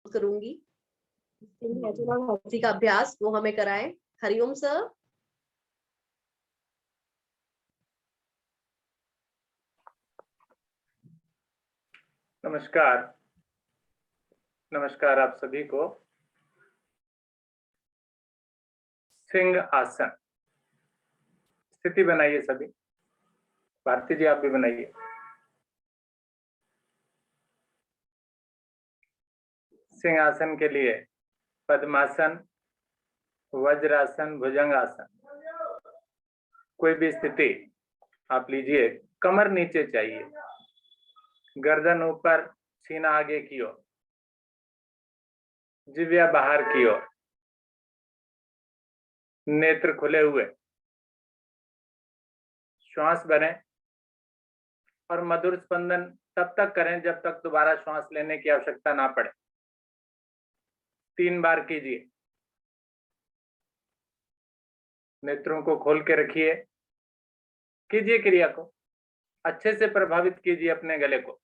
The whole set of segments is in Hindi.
करूंगी हंसी का अभ्यास वो हमें कराएं। हरिओम सर। नमस्कार। नमस्कार आप सभी को। सिंह आसन। स्थिति बनाइए सभी। भारती जी आप भी बनाइए। सिंहासन के लिए पद्मासन, वज्रासन, भुजंगासन, कोई भी स्थिति आप लीजिए। कमर नीचे चाहिए, गर्दन ऊपर, सीना आगे की ओर, जिह्वा बाहर की ओर, नेत्र खुले हुए, श्वास भरें और मधुर स्पंदन तब तक करें जब तक दोबारा श्वास लेने की आवश्यकता ना पड़े। 3 बार कीजिए। नेत्रों को खोल के रखिए। कीजिए क्रिया को अच्छे से प्रभावित कीजिए अपने गले को।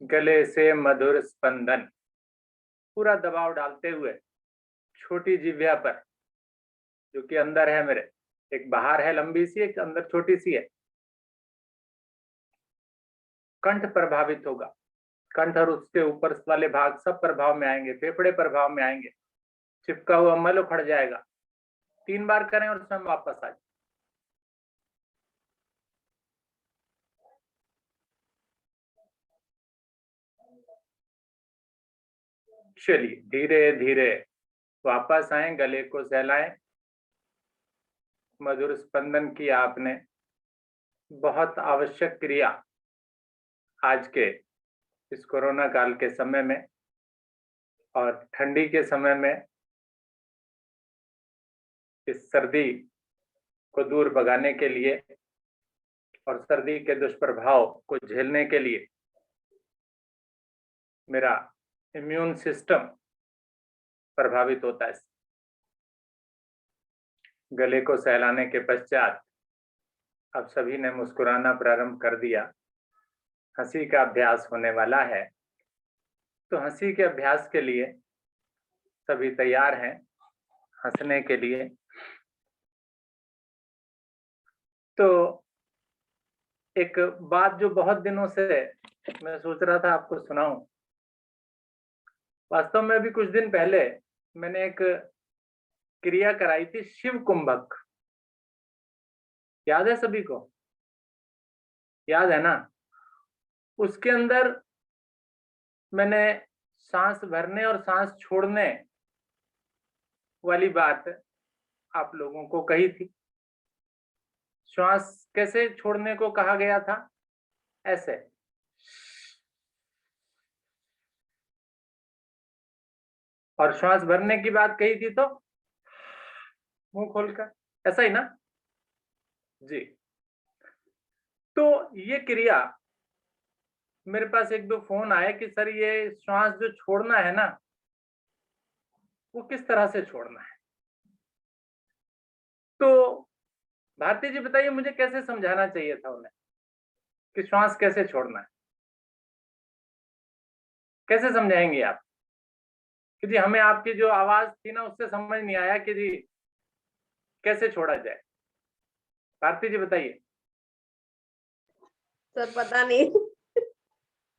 गले से मधुर स्पंदन पूरा दबाव डालते हुए छोटी जिह्वा पर, जो कि अंदर है मेरे, एक बाहर है लंबी सी, एक अंदर छोटी सी है। कंठ प्रभावित होगा। कंठ और उसके ऊपर वाले भाग सब प्रभाव में आएंगे, फेफड़े प्रभाव में आएंगे, चिपका हुआ मल उखड़ जाएगा। 3 बार करें और स्वयं वापस आ जाए। चलिए धीरे धीरे वापस आए, गले को सहलाएं। मधुर स्पंदन की आपने। बहुत आवश्यक क्रिया आज के इस कोरोना काल के समय में और ठंडी के समय में इस सर्दी को दूर भगाने के लिए और सर्दी के दुष्प्रभाव को झेलने के लिए मेरा इम्यून सिस्टम प्रभावित होता है। गले को सहलाने के पश्चात अब सभी ने मुस्कुराना प्रारंभ कर दिया। हंसी का अभ्यास होने वाला है, तो हंसी के अभ्यास के लिए सभी तैयार हैं हंसने के लिए। तो एक बात जो बहुत दिनों से मैं सोच रहा था आपको सुनाऊं। वास्तव में अभी कुछ दिन पहले मैंने एक क्रिया कराई थी, शिव कुंभक। याद है सभी को? याद है ना? उसके अंदर मैंने सांस भरने और सांस छोड़ने वाली बात आप लोगों को कही थी। श्वास कैसे छोड़ने को कहा गया था? ऐसे। और श्वास भरने की बात कही थी तो मुंह खोलकर, ऐसा ही ना जी? तो ये क्रिया, मेरे पास 1-2 फोन आए कि सर ये श्वास जो छोड़ना है ना, वो किस तरह से छोड़ना है। तो भारती जी बताइए मुझे कैसे समझाना चाहिए था उन्हें कि श्वास कैसे छोड़ना है? कैसे समझाएंगे आप? कि जी हमें आपकी जो आवाज थी ना उससे समझ नहीं आया कि जी कैसे छोड़ा जाए। भारती जी बताइए। सर पता नहीं।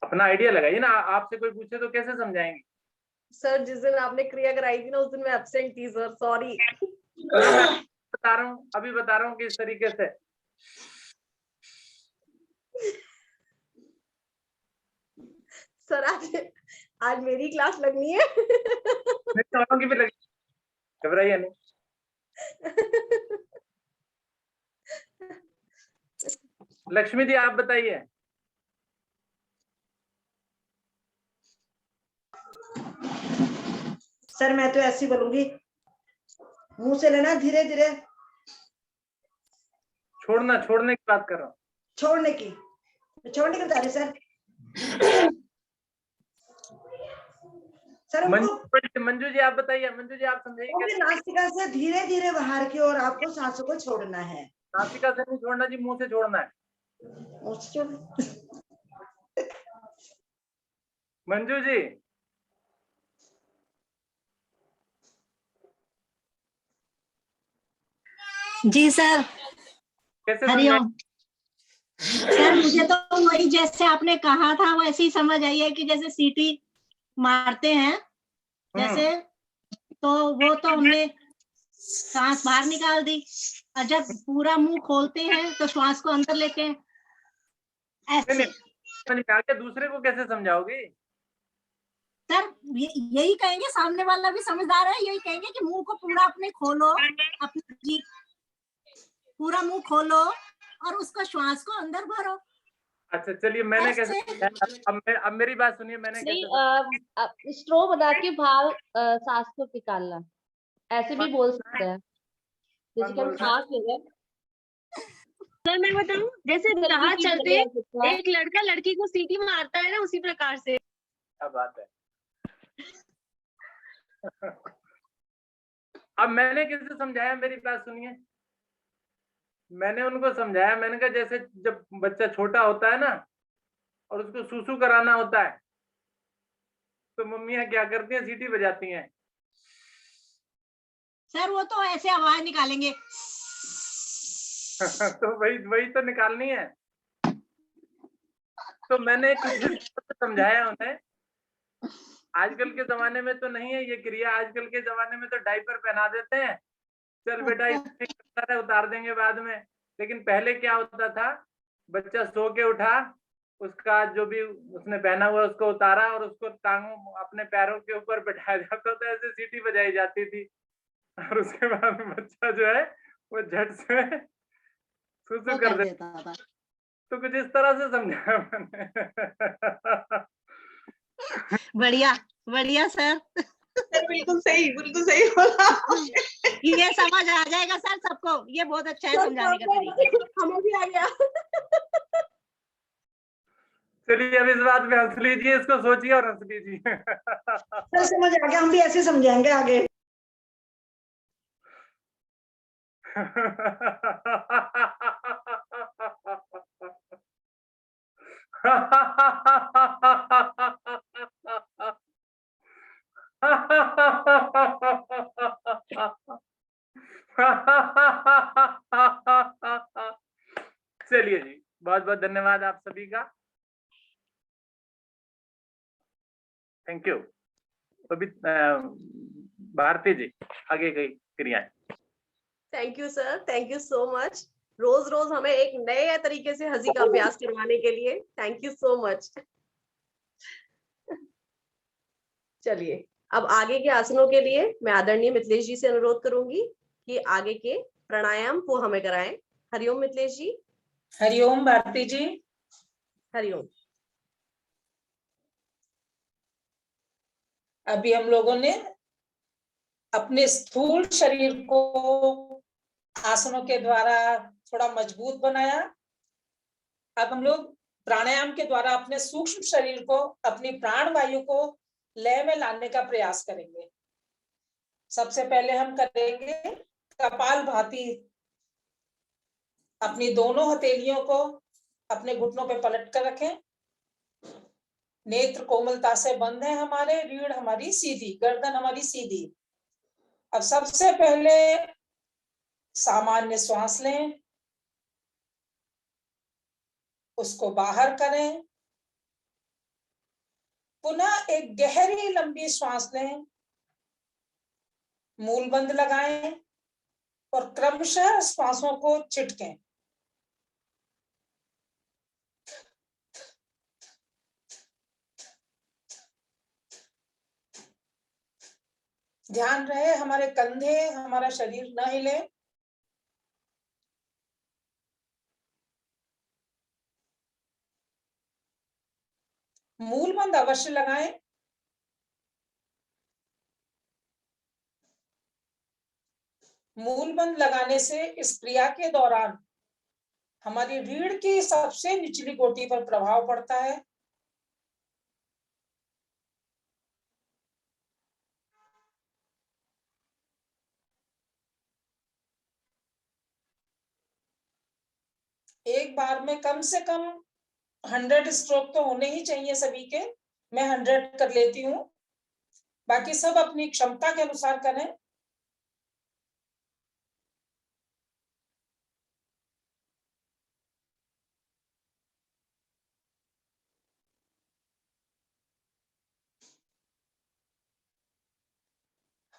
अपना आइडिया लगाइए ना। आपसे कोई पूछे तो कैसे समझाएंगे? सर जिस दिन आपने क्रिया कराई थी ना उस दिन मैं एब्सेंट थी सर, सॉरी। बता रहा हूँ, अभी बता रहा हूँ कि इस तरीके से। सर आज मेरी क्लास लगनी है। की भी लगी, घबराइए नहीं। लक्ष्मी जी आप बताइए। सर मैं तो ऐसी बोलूंगी, मुंह से लेना, धीरे धीरे छोड़ना, छोड़ने की बात कर रहा हूँ। छोड़ने की बता रही सर। सर हमको मंजू जी आप बताइए, मंजू जी आप समझाइए वो भी कैसे? नासिका से धीरे धीरे बाहर की ओर आपको सांसों को छोड़ना है। नासिका से नहीं छोड़ना जी, मुंह से छोड़ना है। मंजू जी जी सर। कैसे हरिओम सर, मुझे तो वही जैसे आपने कहा था वैसे ही समझ आई है कि जैसे सीटी मारते हैं जैसे, तो वो तो हमने सांस बाहर निकाल दी, और जब पूरा मुंह खोलते हैं तो श्वास को अंदर लेते हैं ऐसे। समझ में आ गया, दूसरे को कैसे समझाओगे? सर यही कहेंगे, सामने वाला भी समझदार है, यही कहेंगे कि मुंह को पूरा अपने खोलो, अपने जी पूरा मुंह खोलो और उसको श्वास को अंदर भरो। अच्छा चलिए, मैंने कैसे अब मेरी बात सुनिए, मैंने कैसे स्ट्रो बना के बाहर सांस को निकालना, ऐसे भी बोल सकते हैं, जैसे कि हम सांस ले रहे हैं। सर मैं बताऊं, जैसे राह चलते एक लड़का लड़की को सीटी मारता है ना, उसी प्रकार से। क्या बात है। अब मैंने कैसे समझाया, मेरी बात सुनिए। मैंने उनको समझाया, मैंने कहा जैसे जब बच्चा छोटा होता है ना और उसको सूसू कराना होता है, तो मम्मियां क्या करती हैं, सीटी बजाती हैं। सर वो तो ऐसे आवाज निकालेंगे। तो वही तो निकालनी है। तो मैंने कुछ समझाया उन्हें। आजकल के जमाने में तो नहीं है ये क्रिया, आजकल के जमाने में तो डायपर पहना देते हैं, चल बेटा इसमें उतार देंगे बाद में। लेकिन पहले क्या होता था, बच्चा सो के उठा, उसका जो भी उसने पहना हुआ उसको उतारा और उसको टांगों अपने पैरों के ऊपर बैठाया जाता था, ऐसे सीटी बजाई जाती थी, और उसके बाद बच्चा जो है वो झट से सुसु कर देता था। तो कुछ इस तरह से समझाया मैंने। बढ़िया बढ़िया सर। सर बिल्कुल सही बोला। ये समझ आ जाएगा सर सबको, ये बहुत अच्छा है समझाने का तरीका। हमें भी आ गया। चलिए अब इस बात में हंस लीजिए, इसको सोचिए और हंस लीजिए। सर समझ आ गया, हम भी ऐसे समझाएंगे आगे। चलिए जी, बहुत बहुत धन्यवाद आप सभी का, थैंक यू। अभी भारती जी आगे गई क्रियाएं। Thank you sir, thank you so much. रोज रोज हमें एक नए तरीके से हंसी का अभ्यास करवाने के लिए थैंक यू सो मच। चलिए अब आगे के आसनों के लिए मैं आदरणीय मिथिलेश जी से अनुरोध करूंगी कि आगे के प्राणायाम वो हमें कराएं। हरिओम मिथिलेश जी। हरिओम भारती जी। हरिओम। अभी हम लोगों ने अपने स्थूल शरीर को आसनों के द्वारा थोड़ा मजबूत बनाया। अब हम लोग प्राणायाम के द्वारा अपने सूक्ष्म शरीर को, अपनी प्राण वायु को लय में लाने का प्रयास करेंगे। सबसे पहले हम करेंगे कपालभाति। अपनी दोनों हथेलियों को अपने घुटनों पे पलट कर रखें। नेत्र कोमलता से बंद है हमारे, रीढ़ हमारी सीधी, गर्दन हमारी सीधी। अब सबसे पहले सामान्य श्वास लें, उसको बाहर करें, पुनः एक गहरी लंबी श्वास लें, मूल बंद लगाएं और क्रमशः श्वासों को छिटकें। ध्यान रहे हमारे कंधे, हमारा शरीर न हिले। मूल बंद अवश्य लगाएं। मूल बंद लगाने से इस क्रिया के दौरान हमारी रीढ़ की सबसे निचली कोटि पर प्रभाव पड़ता है। एक बार में कम से कम 100 स्ट्रोक तो होने ही चाहिए सभी के। मैं 100 कर लेती हूँ, बाकी सब अपनी क्षमता के अनुसार करें।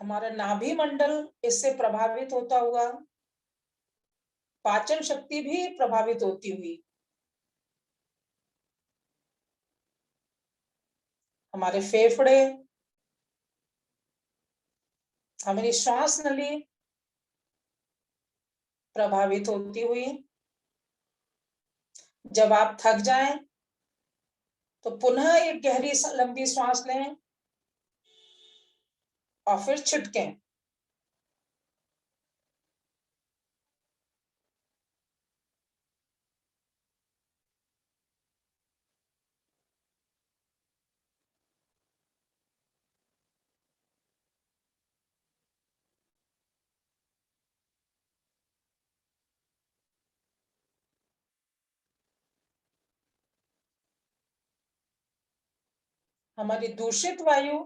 हमारा नाभि मंडल इससे प्रभावित होता हुआ, पाचन शक्ति भी प्रभावित होती हुई, हमारे फेफड़े, हमारी श्वास नली प्रभावित होती हुई। जब आप थक जाएं तो पुनः एक गहरी लंबी सांस लें और फिर छिटकें। हमारी दूषित वायु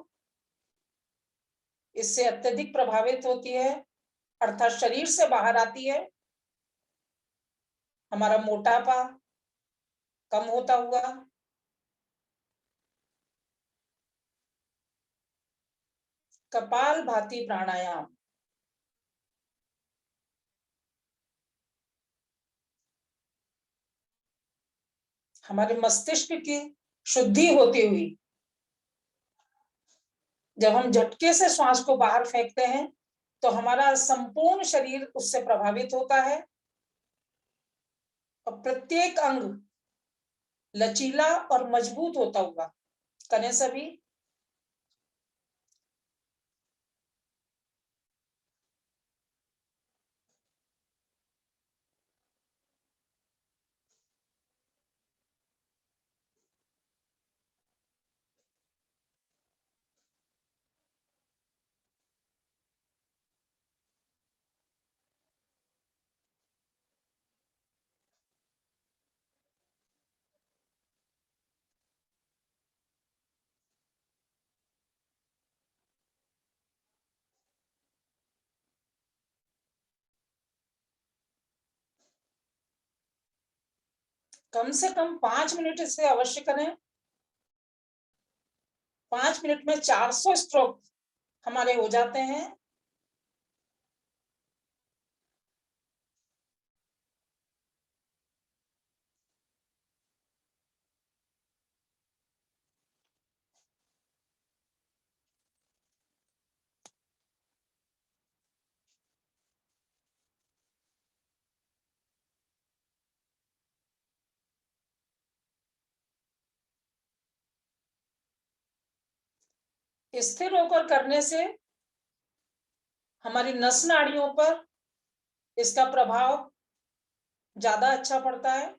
इससे अत्यधिक प्रभावित होती है, अर्थात शरीर से बाहर आती है। हमारा मोटापा कम होता हुआ, कपालभाति प्राणायाम, हमारे मस्तिष्क की शुद्धि होती हुई। जब हम झटके से श्वास को बाहर फेंकते हैं तो हमारा संपूर्ण शरीर उससे प्रभावित होता है और प्रत्येक अंग लचीला और मजबूत होता हुआ। करें सभी। कम से कम 5 मिनट इसे अवश्य करें। 5 मिनट में 400 स्ट्रोक हमारे हो जाते हैं। स्थिर होकर करने से हमारी नस नाड़ियों पर इसका प्रभाव ज्यादा अच्छा पड़ता है।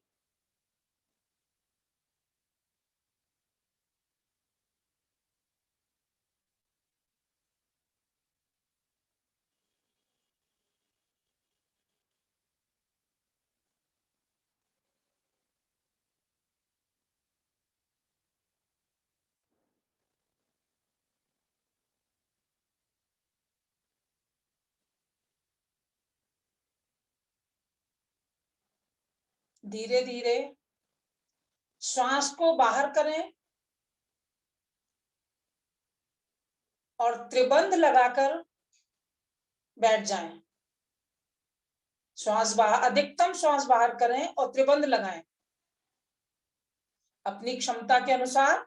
धीरे धीरे श्वास को बाहर करें और त्रिबंध लगाकर बैठ जाएं। श्वास बाहर, अधिकतम श्वास बाहर करें और त्रिबंध लगाएं अपनी क्षमता के अनुसार।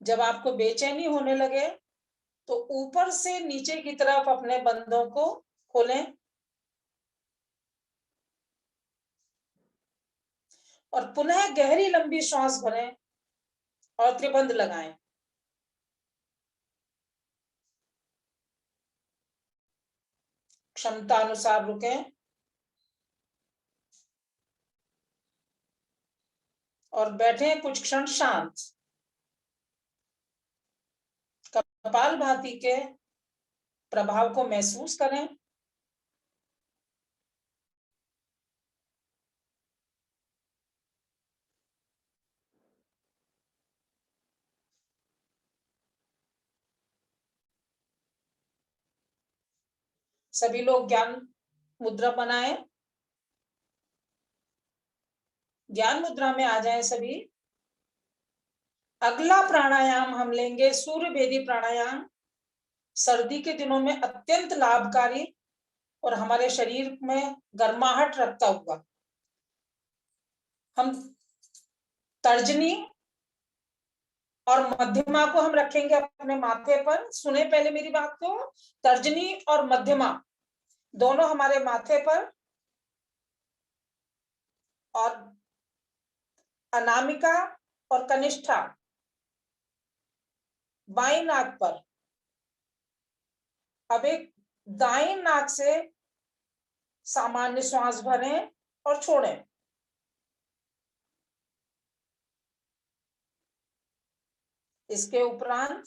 जब आपको बेचैनी होने लगे तो ऊपर से नीचे की तरफ अपने बंधों को खोलें और पुनः गहरी लंबी श्वास भरें और त्रिबंध लगाएं। क्षमता अनुसार रुकें और बैठें कुछ क्षण शांत। कपालभाति के प्रभाव को महसूस करें। सभी लोग ज्ञान मुद्रा बनाएं, ज्ञान मुद्रा में आ जाएं सभी। अगला प्राणायाम हम लेंगे सूर्य भेदी प्राणायाम। सर्दी के दिनों में अत्यंत लाभकारी और हमारे शरीर में गर्माहट रखता हुआ। हम तर्जनी और मध्यमा को हम रखेंगे अपने माथे पर। सुने पहले मेरी बात को। तर्जनी और मध्यमा दोनों हमारे माथे पर, और अनामिका और कनिष्ठा बाईं नाक पर। अब एक दाईं नाक से सामान्य श्वास भरें और छोड़ें। इसके उपरांत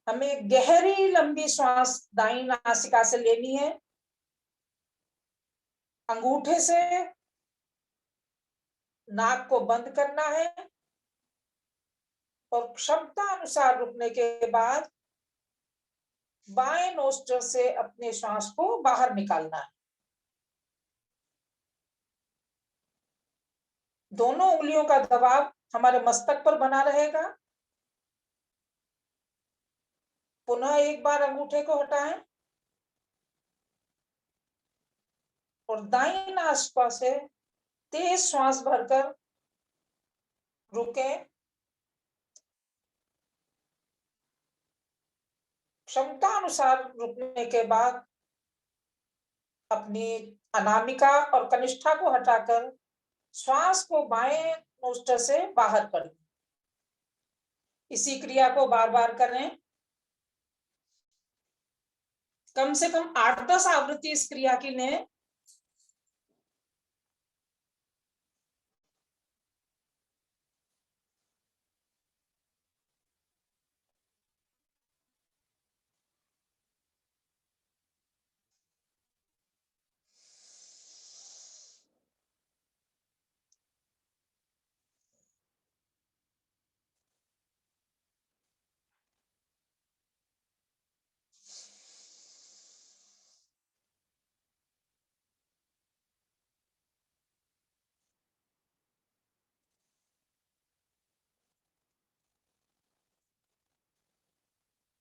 हमें गहरी लंबी श्वास दाईं नासिका से लेनी है। अंगूठे से नाक को बंद करना है और क्षमता अनुसार रुकने के बाद बाएं नोस्ट्रल से अपने श्वास को बाहर निकालना है। दोनों उंगलियों का दबाव हमारे मस्तक पर बना रहेगा। पुनः एक बार अंगूठे को हटाएं और दाईं नासिका से तेज श्वास भरकर रुकें। क्षमता अनुसार रुकने के बाद अपनी अनामिका और कनिष्ठा को हटाकर श्वास को बाएं नोस्ट्रल से बाहर कर दें। इसी क्रिया को बार बार करें। कम से कम 8-10 आवृत्ति इस क्रिया की लें।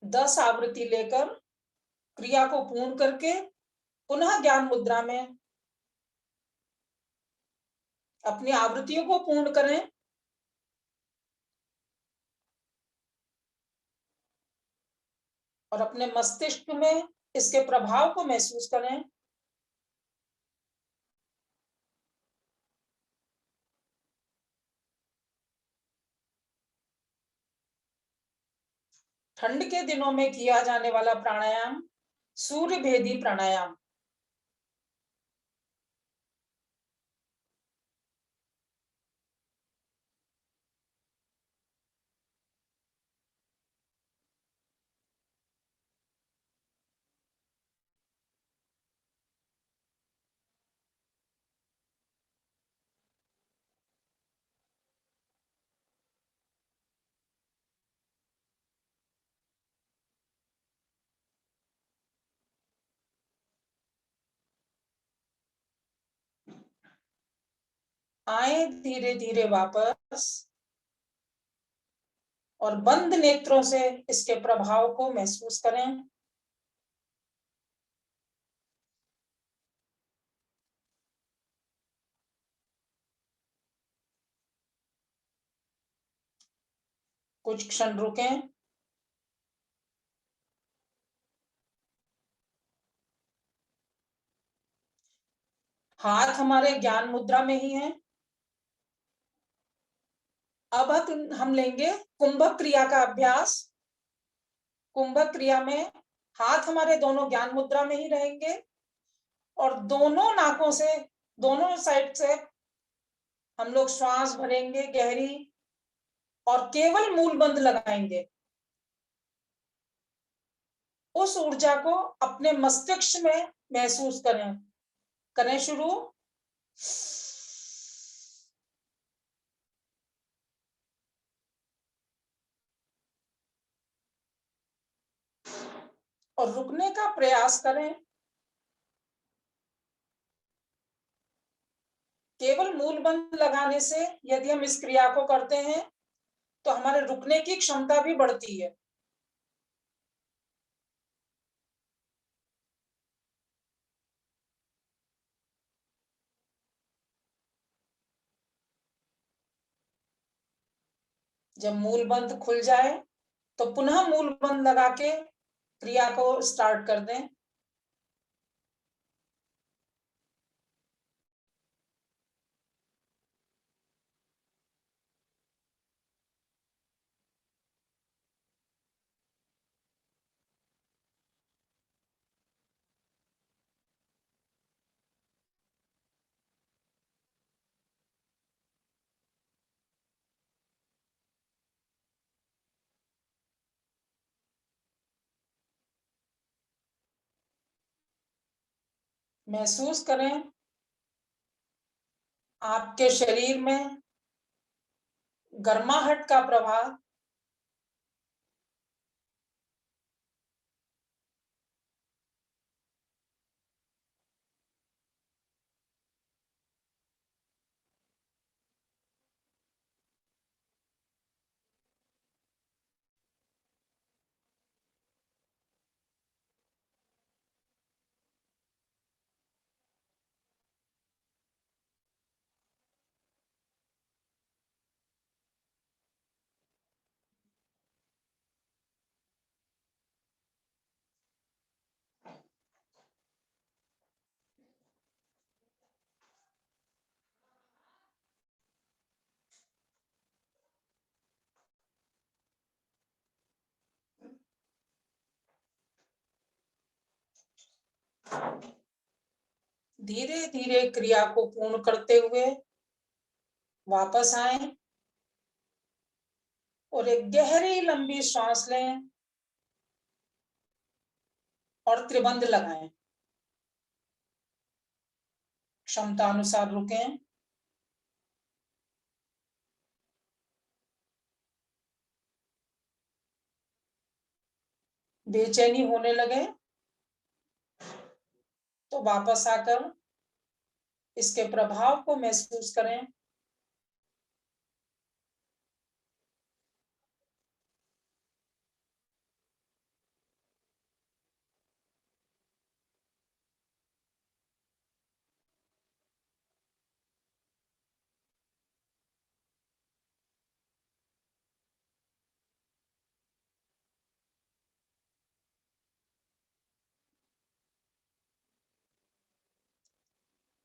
दस आवृत्ति लेकर क्रिया को पूर्ण करके पुनः ज्ञान मुद्रा में अपनी आवृत्तियों को पूर्ण करें। और अपने मस्तिष्क में इसके प्रभाव को महसूस करें। ठंड के दिनों में किया जाने वाला प्राणायाम सूर्य भेदी प्राणायाम। आए धीरे धीरे वापस और बंद नेत्रों से इसके प्रभाव को महसूस करें। कुछ क्षण रुकें। हाथ हमारे ज्ञान मुद्रा में ही हैं। अब हम लेंगे कुंभक क्रिया का अभ्यास। कुंभक क्रिया में हाथ हमारे दोनों ज्ञान मुद्रा में ही रहेंगे और दोनों नाकों से, दोनों साइड से हम लोग श्वास भरेंगे गहरी और केवल मूल बंद लगाएंगे। उस ऊर्जा को अपने मस्तिष्क में महसूस करें। करें शुरू। और रुकने का प्रयास करें। केवल मूल बंद लगाने से यदि हम इस क्रिया को करते हैं तो हमारे रुकने की क्षमता भी बढ़ती है। जब मूल बंद खुल जाए तो पुनः मूल बंद लगा के क्रिया को स्टार्ट कर दें। महसूस करें आपके शरीर में गर्माहट का प्रभाव। धीरे धीरे क्रिया को पूर्ण करते हुए वापस आए और एक गहरी लंबी सांस लें और त्रिबंध लगाएं। क्षमता अनुसार रुकें। बेचैनी होने लगे तो वापस आकर इसके प्रभाव को महसूस करें।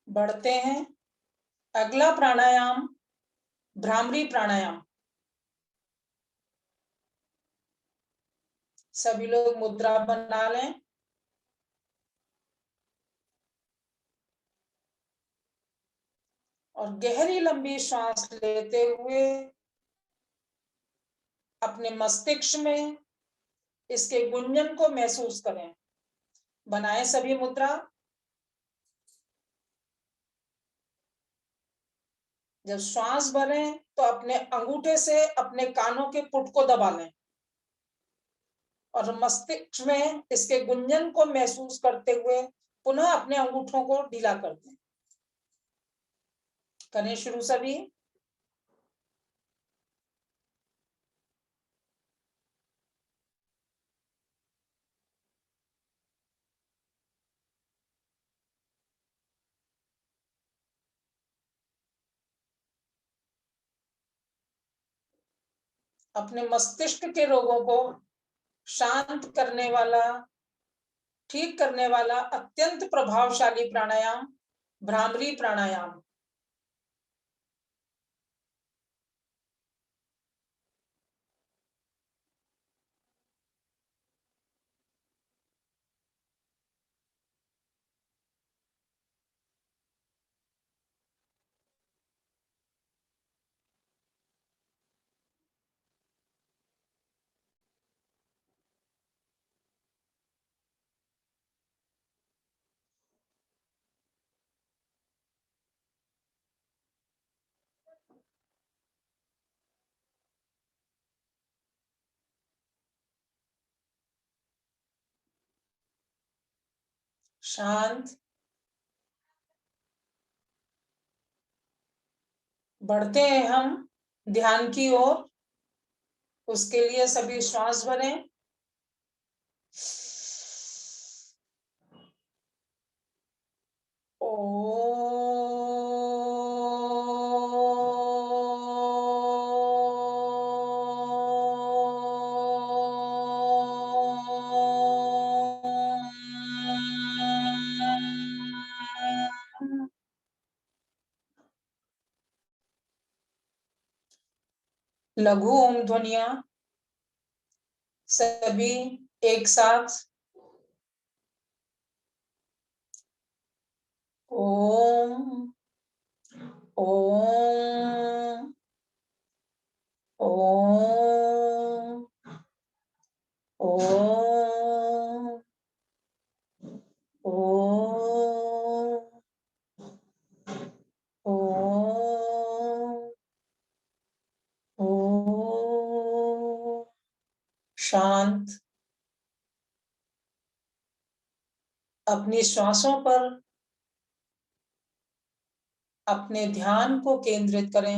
बढ़ते हैं। अगला प्राणायाम भ्रामरी प्राणायाम। सभी लोग मुद्रा बना लें और गहरी लंबी सांस लेते हुए अपने मस्तिष्क में इसके गुंजन को महसूस करें। बनाएं सभी मुद्रा। जब श्वास भरें तो अपने अंगूठे से अपने कानों के पुट को दबा लें और मस्तिष्क में इसके गुंजन को महसूस करते हुए पुनः अपने अंगूठों को ढीला कर दें। करें शुरू सभी। अपने मस्तिष्क के रोगों को शांत करने वाला, ठीक करने वाला अत्यंत प्रभावशाली प्राणायाम भ्रामरी प्राणायाम। शांत। बढ़ते हैं हम ध्यान की ओर। उसके लिए सभी श्वास भरें। लघु ओम ध्वनियां सभी एक साथ। ओम ओम ओम ओम ओम ओम ओम। शांत। अपनी श्वासों पर अपने ध्यान को केंद्रित करें।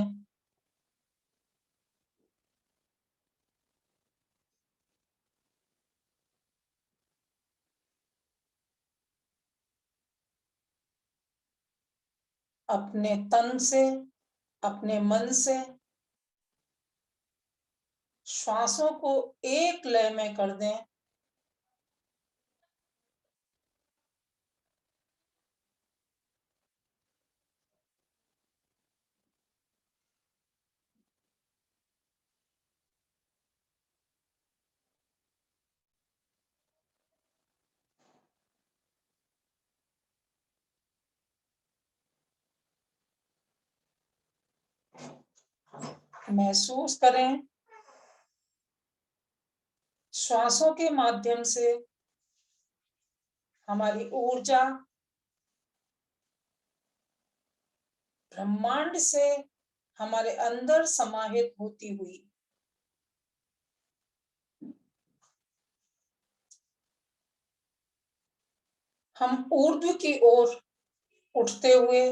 अपने तन से, अपने मन से श्वासों को एक लय में कर दें। महसूस करें श्वासों के माध्यम से हमारी ऊर्जा ब्रह्मांड से हमारे अंदर समाहित होती हुई। हम ऊर्ध्व की ओर उठते हुए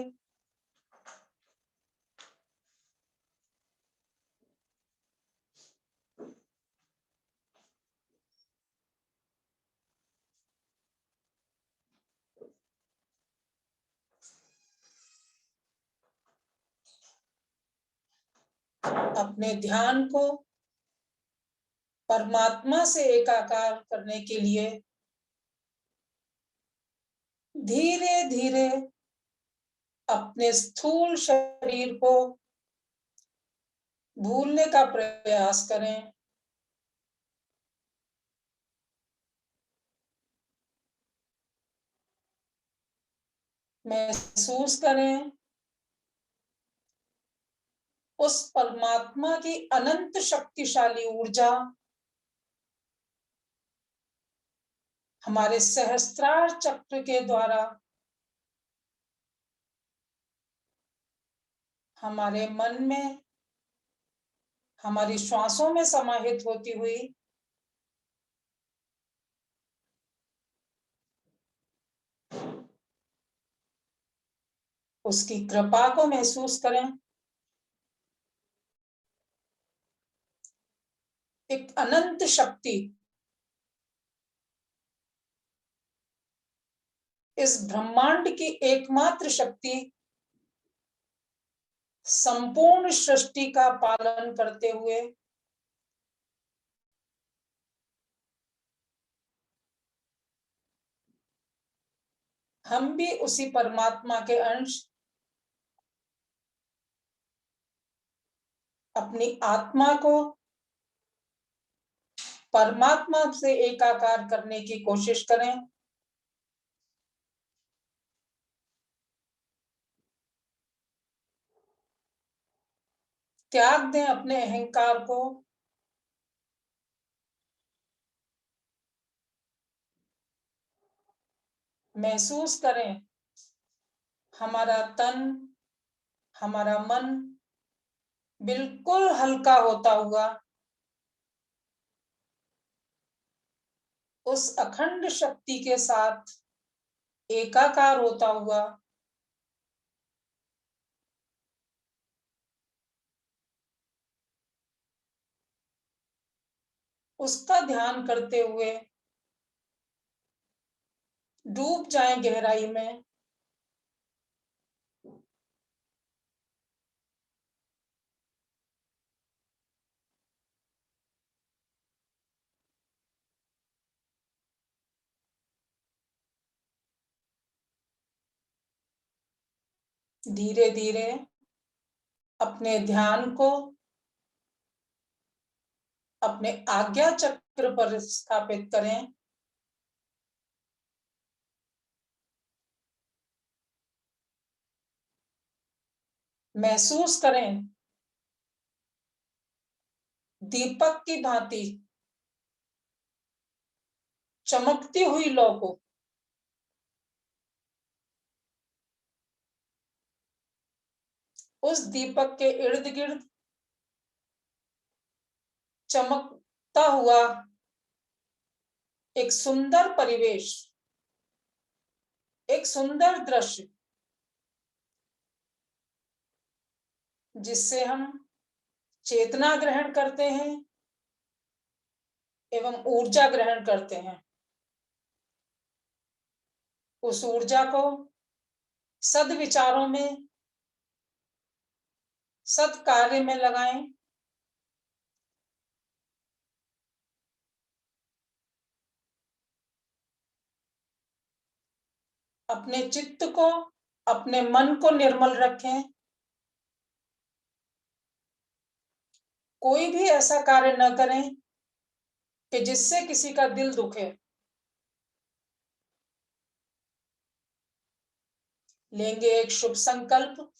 अपने ध्यान को परमात्मा से एकाकार करने के लिए धीरे धीरे अपने स्थूल शरीर को भूलने का प्रयास करें। महसूस करें उस परमात्मा की अनंत शक्तिशाली ऊर्जा हमारे सहस्त्रार चक्र के द्वारा हमारे मन में, हमारी श्वासों में समाहित होती हुई उसकी कृपा को महसूस करें। एक अनंत शक्ति इस ब्रह्मांड की एकमात्र शक्ति संपूर्ण सृष्टि का पालन करते हुए हम भी उसी परमात्मा के अंश अपनी आत्मा को परमात्मा से एकाकार करने की कोशिश करें। त्याग दें अपने अहंकार को। महसूस करें हमारा तन, हमारा मन बिल्कुल हल्का होता हुआ उस अखंड शक्ति के साथ एकाकार होता हुआ उसका ध्यान करते हुए डूब जाए गहराई में। धीरे धीरे अपने ध्यान को अपने आज्ञा चक्र पर स्थापित करें। महसूस करें दीपक की भांति चमकती हुई लौ को। उस दीपक के इर्द गिर्द चमकता हुआ एक सुंदर परिवेश, एक सुंदर दृश्य, जिससे हम चेतना ग्रहण करते हैं एवं ऊर्जा ग्रहण करते हैं। उस ऊर्जा को सद्विचारों में, सत्कार्य में लगाएं। अपने चित्त को, अपने मन को निर्मल रखें। कोई भी ऐसा कार्य न करें कि जिससे किसी का दिल दुखे। लेंगे एक शुभ संकल्प।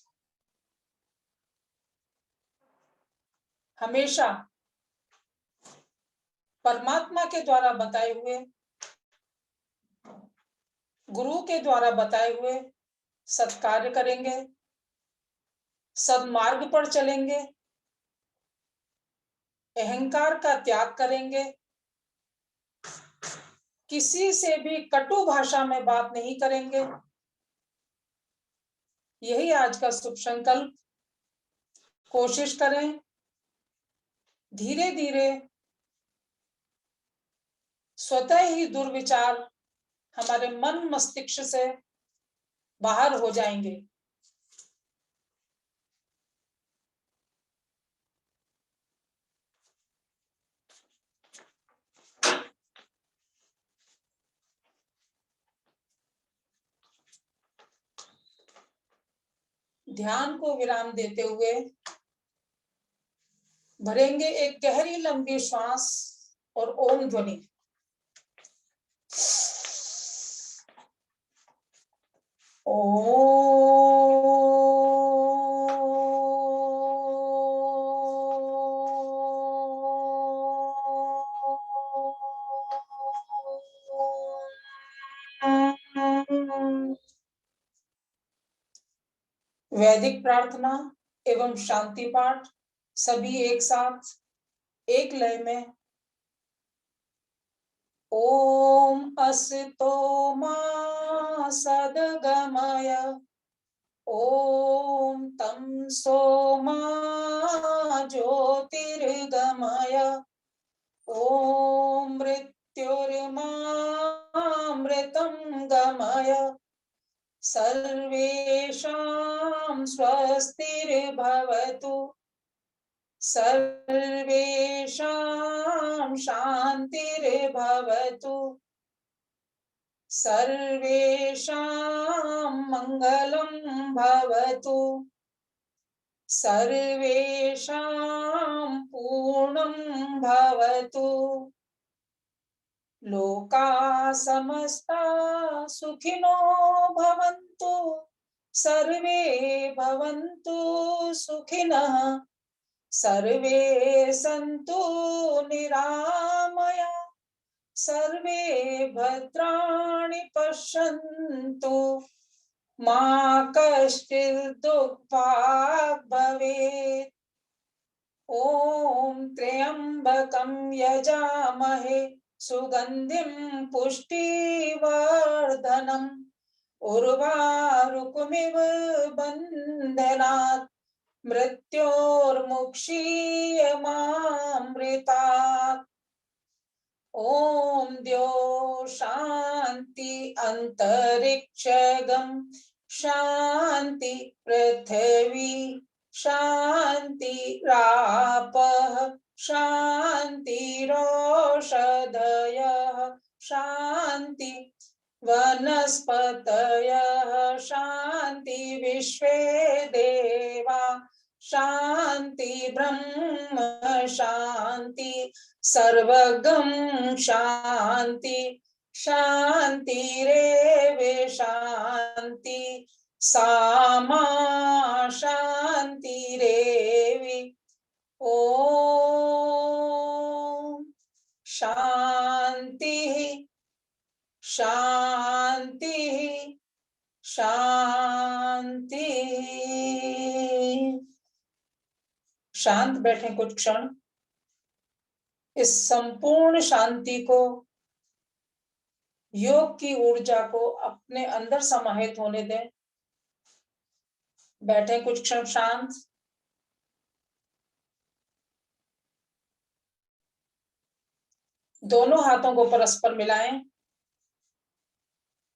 हमेशा परमात्मा के द्वारा बताए हुए, गुरु के द्वारा बताए हुए सत्कार्य करेंगे, सद्मार्ग पर चलेंगे, अहंकार का त्याग करेंगे, किसी से भी कटु भाषा में बात नहीं करेंगे। यही आज का शुभ संकल्प। कोशिश करें धीरे धीरे स्वतः ही दुर्विचार हमारे मन मस्तिष्क से बाहर हो जाएंगे। ध्यान को विराम देते हुए भरेंगे एक गहरी लंबी श्वास और ओम ध्वनि। वैदिक प्रार्थना एवं शांति पाठ सभी एक साथ एक लय में। ओम असतो मा सद्गमय, ओम तमसो मा ज्योतिर्गमय, ओम मृत्युर्मामृतं गमय, सर्वेषां स्वस्तिर्भवतु, सर्वेषां शान्तिर्भवतु, सर्वेषां मङ्गलं भवतु, सर्वेषां पूर्णं भवतु, लोकाः समस्ताः सुखिनो भवन्तु, सर्वे भवन्तु सुखिनः, सर्वे सन्तु निरामया, सर्वे भद्राणि पश्यन्तु, मा कश्चित् दुःखभाग् भवेत्। ॐ त्र्यम्बकं यजामहे सुगन्धिं पुष्टिवर्धनम्, उर्वारुकमिव बन्धनात् मृत्योर्मुक्षीयमामृतात्। ओम द्यो शांति अंतरिक्षगम शांति पृथ्वी शांति रापः शांतिरोषधयः शांति वनस्पतयः शांति विश्वे देवा शांति ब्रह्म शांति सर्वगम शांति शांतिरेव शांति सामा शांतिरेवि। ओम शांति शांति शांति। शांत बैठे कुछ क्षण। इस संपूर्ण शांति को, योग की ऊर्जा को अपने अंदर समाहित होने दें। बैठे कुछ क्षण शांत। दोनों हाथों को परस्पर मिलाएं।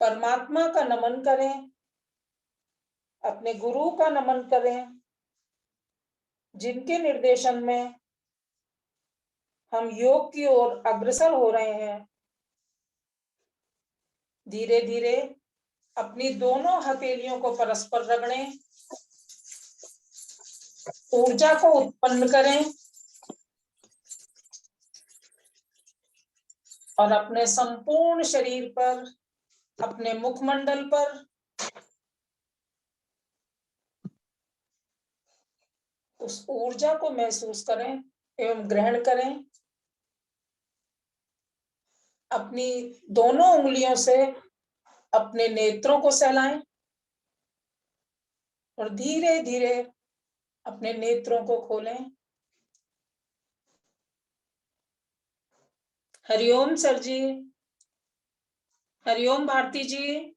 परमात्मा का नमन करें, अपने गुरु का नमन करें, जिनके निर्देशन में हम योग की ओर अग्रसर हो रहे हैं। धीरे धीरे अपनी दोनों हथेलियों को परस्पर रगड़ें, ऊर्जा को उत्पन्न करें और अपने संपूर्ण शरीर पर, अपने मुखमंडल पर उस ऊर्जा को महसूस करें एवं ग्रहण करें। अपनी दोनों उंगलियों से अपने नेत्रों को सहलाएं और धीरे धीरे अपने नेत्रों को खोलें। हरिओम सर जी, हरिओम भारती जी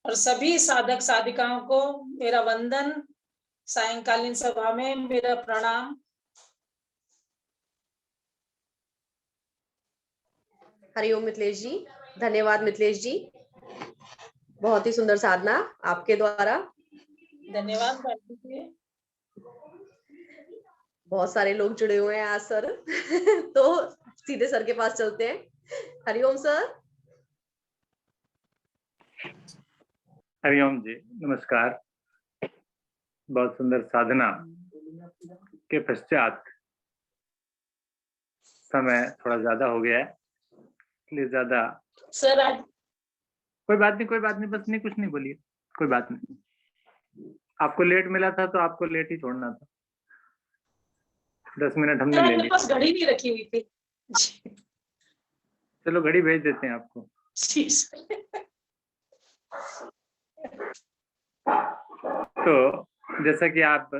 और सभी साधक साधिकाओं को मेरा वंदन, सायंकालीन सभा में मेरा प्रणाम। हरिओम मिथिलेश जी, धन्यवाद मिथिलेश जी, बहुत ही सुंदर साधना आपके द्वारा। धन्यवाद भारती जी। बहुत सारे लोग जुड़े हुए हैं आज सर तो सीधे सर के पास चलते हैं। हरिओम सर। हरिओम जी, नमस्कार। बहुत सुंदर साधना के पश्चात समय थोड़ा ज्यादा हो गया है, इसलिए ज्यादा सर आज कोई बात नहीं, बस नहीं, कुछ नहीं बोलिए, कोई बात नहीं। आपको लेट मिला था तो आपको लेट ही छोड़ना था। 10 मिनट हमने ले मेरे लिए। पास घड़ी नहीं रखी हुई थी। चलो घड़ी भेज देते हैं आपको। तो जैसा कि आप